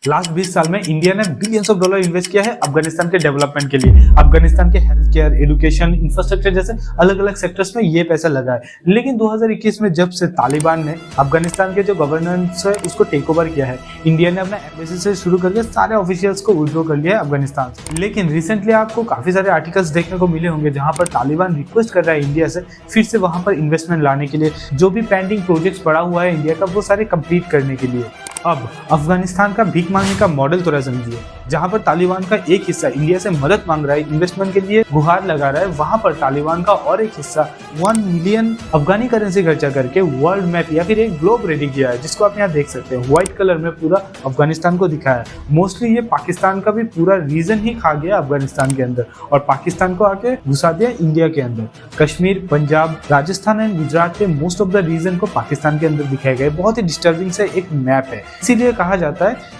Last 20 साल में India ने बिलियंस ऑफ डॉलर इन्वेस्ट किया है अफगानिस्तान के डेवलपमेंट के लिए। अफगानिस्तान के हेल्थ केयर, एजुकेशन, इंफ्रास्ट्रक्चर जैसे अलग अलग सेक्टर्स में ये पैसा लगा है। लेकिन 2021 में जब से तालिबान ने अफगानिस्तान के जो गवर्नेंस है उसको टेक ओवर किया है, इंडिया ने अपना एम्बेसी से शुरू करके सारे ऑफिशियल्स को विड्रॉ कर लिया है अफगानिस्तान से। लेकिन रिसेंटली आपको काफी सारे आर्टिकल्स देखने को मिले होंगे जहां पर तालिबान रिक्वेस्ट कर रहा है इंडिया से फिर से वहां पर इन्वेस्टमेंट लाने के लिए, जो भी पेंडिंग प्रोजेक्ट्स पड़ा हुआ है इंडिया का वो सारे कंप्लीट करने के लिए। अब अफगानिस्तान का भीख मांगने का मॉडल थोड़ा समझिए, जहां पर तालिबान का एक हिस्सा इंडिया से मदद मांग रहा है, इन्वेस्टमेंट के लिए गुहार लगा रहा है, वहां पर तालिबान का और एक हिस्सा 1 मिलियन अफगानी करेंसी खर्चा करके वर्ल्ड मैप या फिर एक ग्लोब रेडी किया है, जिसको आप यहाँ देख सकते हैं। व्हाइट कलर में पूरा अफगानिस्तान को दिखाया है। मोस्टली ये पाकिस्तान का भी पूरा रीजन ही खा गया अफगानिस्तान के अंदर और पाकिस्तान को आके घुसा दिया इंडिया के अंदर। कश्मीर, पंजाब, राजस्थान एंड गुजरात के मोस्ट ऑफ द रीजन को पाकिस्तान के अंदर दिखाए गए। बहुत ही डिस्टर्बिंग से एक मैप है, इसीलिए कहा जाता है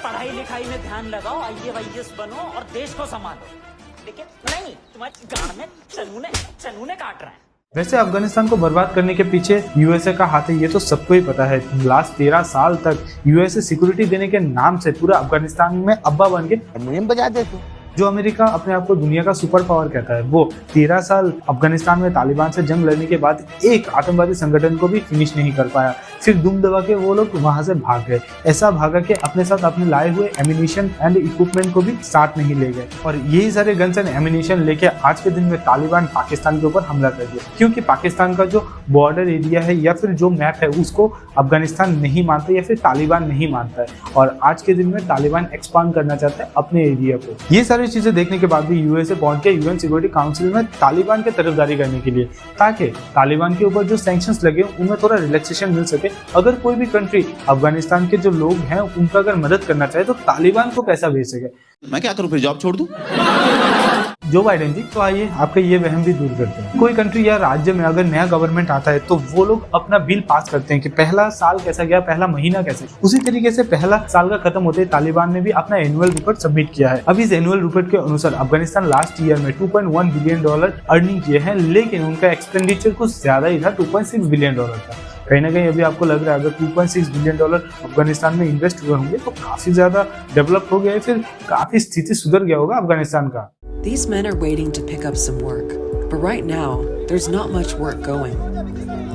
पढ़ाई लिखाई में ध्यान लगाओ, IAS बनो और देश को संभालो। लेकिन नहीं, तुम्हारी गांड में चनूने काट रहे हैं। वैसे अफगानिस्तान को बर्बाद करने के पीछे यूएसए का हाथ है, ये तो सबको ही पता है। लास्ट 13 साल तक यूएसए सिक्योरिटी देने के नाम से पूरा अफगानिस्तान में अब्बा बन के हारमोनियम बजा देते। जो अमेरिका अपने आप को दुनिया का सुपर पावर कहता है, वो 13 साल अफगानिस्तान में तालिबान से जंग लड़ने के बाद एक आतंकवादी संगठन को भी फिनिश नहीं कर पाया। फिर दुम दबा के वो लोग वहां से भाग गए। ऐसा भागा के अपने साथ अपने लाए हुए एमिनेशन एंड इक्विपमेंट को भी साथ नहीं ले गए और यही सारे गन्स एंड एमिनेशन लेके आज के दिन में तालिबान पाकिस्तान के ऊपर हमला कर दिया, क्योंकि पाकिस्तान का जो बॉर्डर एरिया है या फिर जो मैप है उसको अफगानिस्तान नहीं मानता या फिर तालिबान नहीं मानता है और आज के दिन में तालिबान एक्सपांड करना चाहता है अपने एरिया को। ये सारी चीजें देखने के बाद भी यूएसए पहुंच के यूएन सिक्योरिटी काउंसिल में तालिबान की तरफदारी करने के लिए, ताकि तालिबान के ऊपर जो सैंक्शंस लगे उनमें थोड़ा रिलैक्सेशन मिल सके। अगर कोई भी कंट्री अफगानिस्तान के जो लोग हैं उनका अगर मदद करना चाहे तो तालिबान को पैसा भेज सके। मैं क्या करूं, फिर जॉब छोड़ दूं? जो बाइडेन जी, तो आइए आपके ये वहम भी दूर करते हैं। कोई कंट्री या राज्य में अगर नया गवर्नमेंट आता है तो वो लोग अपना बिल पास करते हैं कि पहला साल कैसा गया, पहला महीना कैसे। उसी तरीके से पहला साल का खत्म होते ही तालिबान ने भी अपना एनुअल रिपोर्ट सबमिट किया है। अब इस एनुअल रिपोर्ट के अनुसार अफगानिस्तान लास्ट ईयर में $2.1 बिलियन अर्निंग किए हैं, लेकिन उनका एक्सपेंडिचर कुछ ज्यादा ही था, $2.6 बिलियन था। कहीं ना कहीं अभी आपको लग रहा है अगर $2.6 बिलियन अफगानिस्तान में इन्वेस्ट हुए होंगे तो काफी ज्यादा डेवलप हो गया है, फिर काफी स्थिति सुधर गया होगा अफगानिस्तान का। These men are waiting to pick up some work, but right now there's not much work going.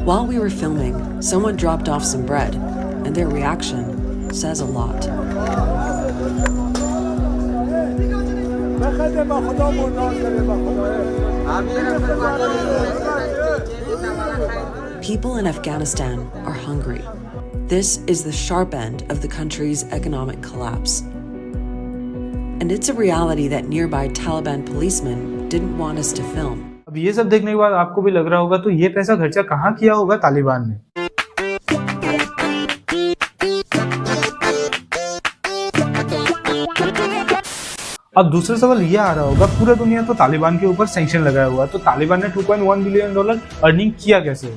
While we were filming, someone dropped off some bread, and their reaction says a lot. People in Afghanistan are hungry. This is the sharp end of the country's economic collapse. And it's a reality that nearby Taliban policemen didn't want us to film. अब ये सब देखने के बाद आपको भी लग रहा होगा तो ये पैसा खर्चा कहाँ किया होगा तालिबान ने। अब दूसरा सवाल ये आ रहा होगा, पूरा दुनिया तो तालिबान के ऊपर सैंक्शन लगाया हुआ है, तो तालिबान ने $2.1 बिलियन अर्निंग किया कैसे?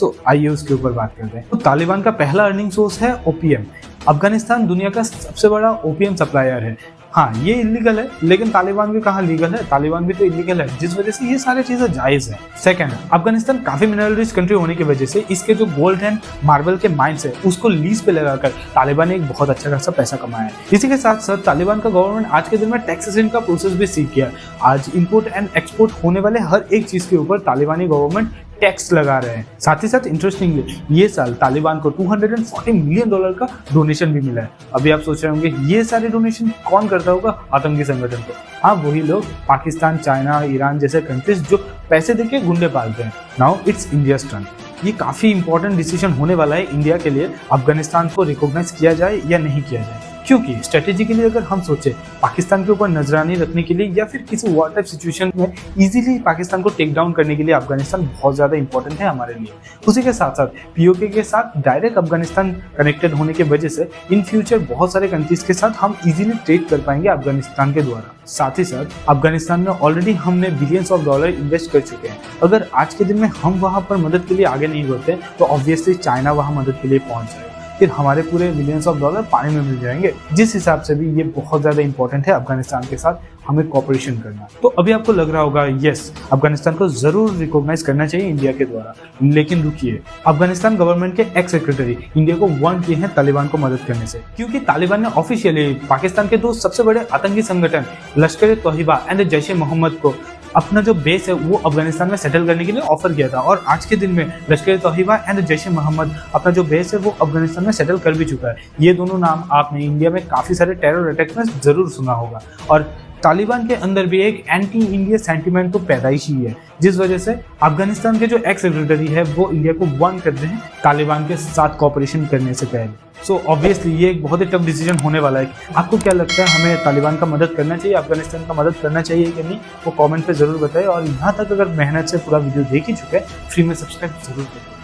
तो आइए उसके ऊपर बात करते हैं। तो तालिबान का पहला अर्निंग सोर्स है ओपीएम। अफगानिस्तान दुनिया का सबसे बड़ा ओपीएम सप्लायर है। हाँ, ये इलीगल है, लेकिन तालिबान भी कहाँ लीगल है, तालिबान भी तो इलीगल है, जिस वजह से ये सारी चीजें जायज है। सेकंड, अफगानिस्तान काफी मिनरल रिच कंट्री होने की वजह से इसके जो गोल्ड एंड मार्बल के माइंस है उसको लीज पे लगाकर तालिबान ने एक बहुत अच्छा खासा पैसा कमाया है। इसी के साथ साथ तालिबान का गवर्नमेंट आज के दिन में टैक्सेशन का प्रोसेस भी सीख गया। आज इंपोर्ट एंड एक्सपोर्ट होने वाले हर एक चीज के ऊपर तालिबानी गवर्नमेंट टैक्स लगा रहे हैं। साथ ही साथ इंटरेस्टिंगली ये साल तालिबान को $240 मिलियन का डोनेशन भी मिला है। अभी आप सोच रहे होंगे ये सारे डोनेशन कौन करता होगा? आतंकी संगठन को। हाँ, वही लोग पाकिस्तान, चाइना, ईरान जैसे कंट्रीज जो पैसे देके गुंडे पालते हैं। Now it's India's turn. ये काफी इंपॉर्टेंट डिसीजन होने वाला है इंडिया के लिए, अफगानिस्तान को रिकॉग्नाइज किया जाए या नहीं किया जाए। क्योंकि स्ट्रेटेजिकली अगर हम सोचे पाकिस्तान के ऊपर नजरानी रखने के लिए या फिर किसी वॉर टाइप सिचुएशन में इजीली पाकिस्तान को टेक डाउन करने के लिए अफगानिस्तान बहुत ज्यादा इंपॉर्टेंट है हमारे लिए। उसी के साथ साथ पीओके के साथ डायरेक्ट अफगानिस्तान कनेक्टेड होने की वजह से इन फ्यूचर बहुत सारे कंट्रीज के साथ हम इजीली ट्रेड कर पाएंगे अफगानिस्तान के द्वारा। साथ ही साथ अफगानिस्तान में ऑलरेडी हमने बिलियंस ऑफ डॉलर इन्वेस्ट कर चुके हैं। अगर आज के दिन में हम वहां पर मदद के लिए आगे नहीं बढ़ते तो ऑब्वियसली चाइना वहां मदद के लिए पहुंच जाएगा। फिर हमारे पूरे मिलियंस ऑफ डॉलर पानी में मिल जाएंगे। जिस हिसाब से भी ये बहुत ज़्यादा इंपॉर्टेंट है अफगानिस्तान के साथ हमें कोऑपरेशन करना। तो अभी आपको लग रहा होगा यस अफगानिस्तान को ज़रूर रिकॉग्नाइज करना चाहिए इंडिया के द्वारा, लेकिन रुकिए, अफगानिस्तान गवर्नमेंट के एक्स सेक्रेटरी इंडिया को वार्न किए हैं तालिबान को मदद करने से, क्योंकि तालिबान ने ऑफिशियली पाकिस्तान के दो सबसे बड़े आतंकी संगठन लश्कर तोहिबा एंड जैश ए मोहम्मद को अपना जो बेस है वो अफगानिस्तान में सेटल करने के लिए ऑफर किया था। और आज के दिन में लश्कर तोहिबा एंड जैश ए मोहम्मद अपना जो बेस है वो अफगानिस्तान में सेटल कर भी चुका है। ये दोनों नाम आपने इंडिया में काफ़ी सारे टेरर अटैक में ज़रूर सुना होगा। और तालिबान के अंदर भी एक एंटी इंडिया सेंटीमेंट तो पैदाइश ही है, जिस वजह से अफगानिस्तान के जो एक्स सेक्रेटरी है वो इंडिया को वार्न करते हैं तालिबान के साथ कोऑपरेशन करने से पहले। सो ऑब्वियसली ये एक बहुत ही टफ डिसीजन होने वाला है। आपको क्या लगता है, हमें तालिबान का मदद करना चाहिए, अफगानिस्तान का मदद करना चाहिए कि नहीं, वो कमेंट पे ज़रूर बताएं। और यहाँ तक अगर मेहनत से पूरा वीडियो देख ही चुके हैं, फ्री में सब्सक्राइब जरूर करें।